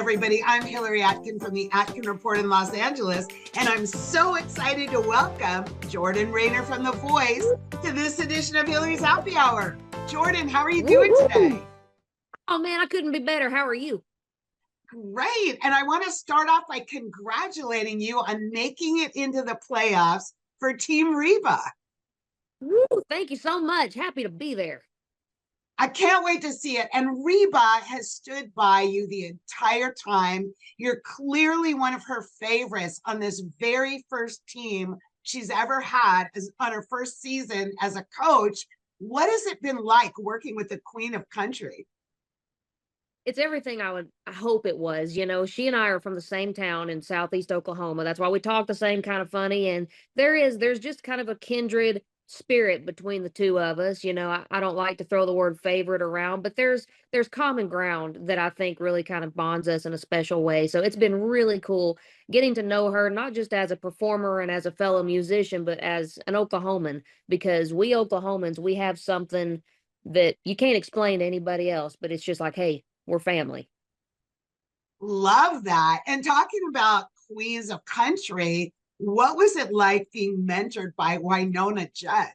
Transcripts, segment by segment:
everybody. I'm Hillary Atkin from the Atkin Report in Los Angeles, and I'm so excited to welcome Jordan Rayner from The Voice to this edition of Hillary's Happy Hour. Jordan, how are you doing today? Oh, man, I couldn't be better. How are you? Great. And I want to start off by congratulating you on making it into the playoffs for Team Reba. Woo, thank you so much. Happy to be there. I can't wait to see it. And Reba has stood by you the entire time. You're clearly one of her favorites on this very first team she's ever had on her first season as a coach. What has it been like working with the Queen of Country? It's everything I hope it was. You know, she and I are from the same town in Southeast Oklahoma. That's why we talk the same kind of funny. And there's just kind of a kindred spirit between the two of us. You know, I don't like to throw the word favorite around, but there's common ground that I think really kind of bonds us in a special way. So it's been really cool getting to know her, not just as a performer and as a fellow musician, but as an Oklahoman, because we Oklahomans, we have something that you can't explain to anybody else, but it's just like, hey, we're family. Love that. And talking about Queens of Country, what was it like being mentored by Wynonna Judd?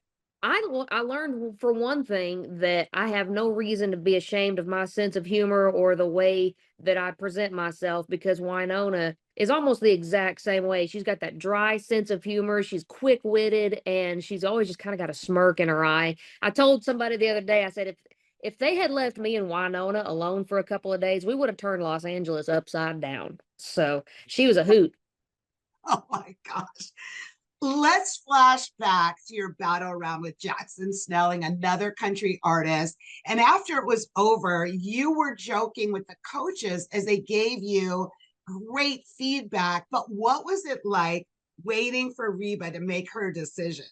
I learned, for one thing, that I have no reason to be ashamed of my sense of humor or the way that I present myself, because Wynonna is almost the exact same way. She's got that dry sense of humor. She's quick-witted, and she's always just kind of got a smirk in her eye. I told somebody the other day, I said, if they had left me and Wynonna alone for a couple of days, we would have turned Los Angeles upside down. So she was a hoot. Oh my gosh. Let's flash back to your battle around with Jackson Snelling, another country artist. And after it was over, you were joking with the coaches as they gave you great feedback. But what was it like waiting for Reba to make her decision?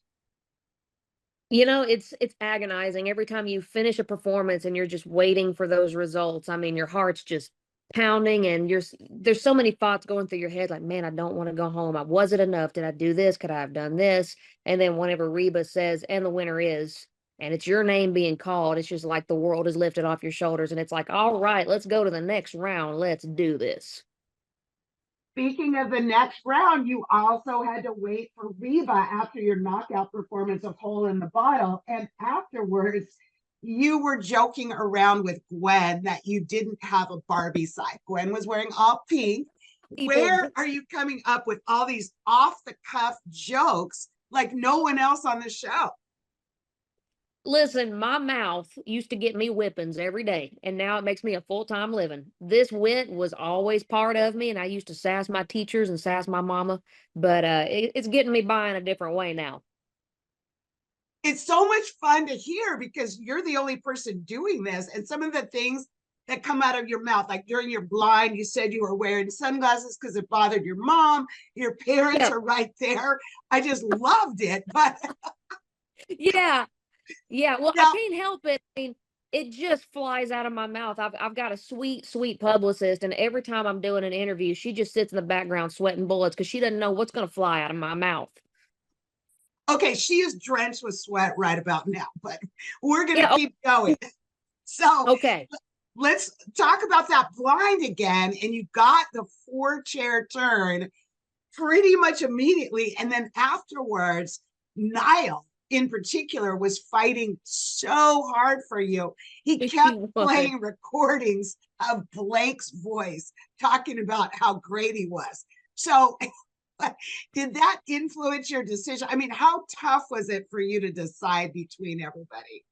You know, it's agonizing every time you finish a performance and you're just waiting for those results. I mean, your heart's just pounding, and there's so many thoughts going through your head, like, man, I don't want to go home. Was it enough? Did I do this? Could I have done this? And then whenever Reba says, and the winner is, and it's your name being called, it's just like the world is lifted off your shoulders, and it's like, all right, let's go to the next round. Let's do this. Speaking of the next round, you also had to wait for Reba after your knockout performance of Hole in the Bottle. And afterwards, you were joking around with Gwen that you didn't have a Barbie side. Gwen was wearing all pink. Where are you coming up with all these off the cuff jokes like no one else on the show? Listen, my mouth used to get me whippings every day, and now it makes me a full-time living. This wit was always part of me, and I used to sass my teachers and sass my mama, but it's getting me by in a different way now. It's so much fun to hear because you're the only person doing this, and some of the things that come out of your mouth, like during your blind, you said you were wearing sunglasses because it bothered your mom. Your parents are right there. I just loved it. But yeah. Well, now, I can't help it. I mean, it just flies out of my mouth. I've got a sweet publicist, and every time I'm doing an interview, she just sits in the background sweating bullets because she doesn't know what's going to fly out of my mouth. okay, she is drenched with sweat right about now, but we're going to keep going. So okay, let's talk about that blind again. And you got the 4-chair turn pretty much immediately. And then afterwards, Niall in particular was fighting so hard for you. He kept playing recordings of Blake's voice talking about how great he was. So did that influence your decision? I mean, how tough was it for you to decide between everybody?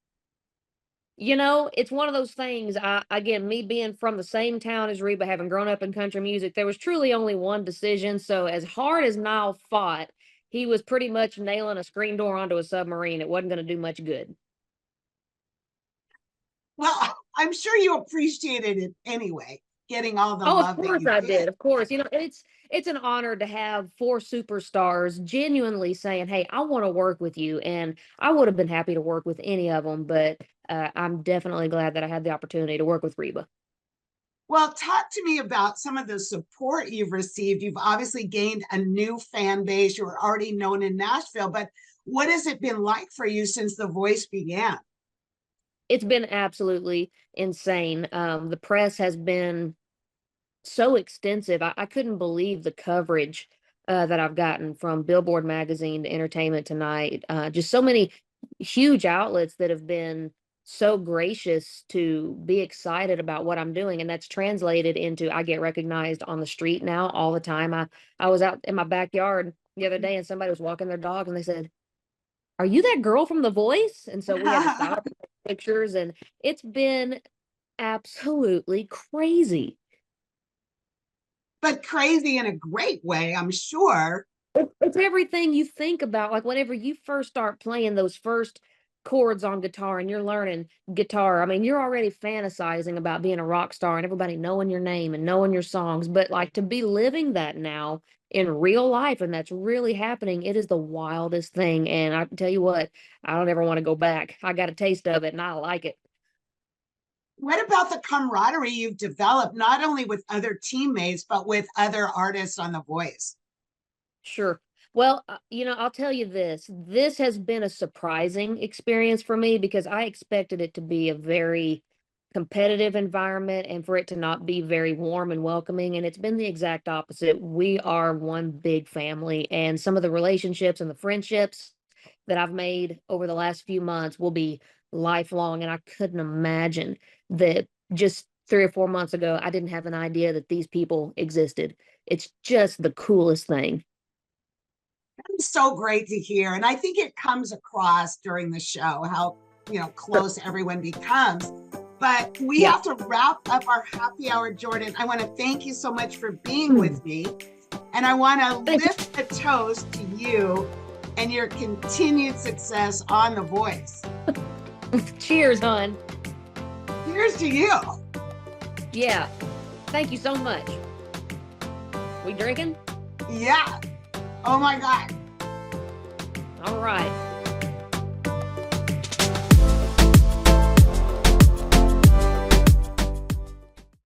You know, it's one of those things. Again, me being from the same town as Reba, having grown up in country music, there was truly only one decision. So as hard as Niall fought, he was pretty much nailing a screen door onto a submarine. It wasn't going to do much good. Well, I'm sure you appreciated it anyway, getting all the love that you did. Of course I did. Of course. You know, it's an honor to have 4 superstars genuinely saying, "Hey, I want to work with you." And I would have been happy to work with any of them, but I'm definitely glad that I had the opportunity to work with Reba. Well, talk to me about some of the support you've received. You've obviously gained a new fan base. You were already known in Nashville, but what has it been like for you since The Voice began? It's been absolutely insane. The press has been so extensive. I couldn't believe the coverage that I've gotten from Billboard magazine to Entertainment Tonight. Just so many huge outlets that have been so gracious to be excited about what I'm doing, and that's translated into I get recognized on the street now all the time. I was out in my backyard the other day, and somebody was walking their dog, and they said, "Are you that girl from The Voice?" And so we had to stop and take pictures, and it's been absolutely crazy. But crazy in a great way, I'm sure. It's everything you think about. Like whenever you first start playing those first chords on guitar and you're learning guitar, I mean, you're already fantasizing about being a rock star and everybody knowing your name and knowing your songs. But like to be living that now in real life and that's really happening, it is the wildest thing. And I can tell you what, I don't ever want to go back. I got a taste of it and I like it. What about the camaraderie you've developed, not only with other teammates, but with other artists on The Voice? Sure. Well, I'll tell you this. This has been a surprising experience for me because I expected it to be a very competitive environment and for it to not be very warm and welcoming. And it's been the exact opposite. We are one big family, and some of the relationships and the friendships that I've made over the last few months will be lifelong. And I couldn't imagine that just 3 or 4 months ago, I didn't have an idea that these people existed. It's just the coolest thing. It's so great to hear. And I think it comes across during the show how, close everyone becomes. But we Yeah. have to wrap up our happy hour, Jordan. I want to thank you so much for being with me. And I want to Thank you. lift a toast to you and your continued success on The Voice. Cheers, hon. Here's to you. Yeah. Thank you so much. We drinking? Yeah. Oh my God. All right.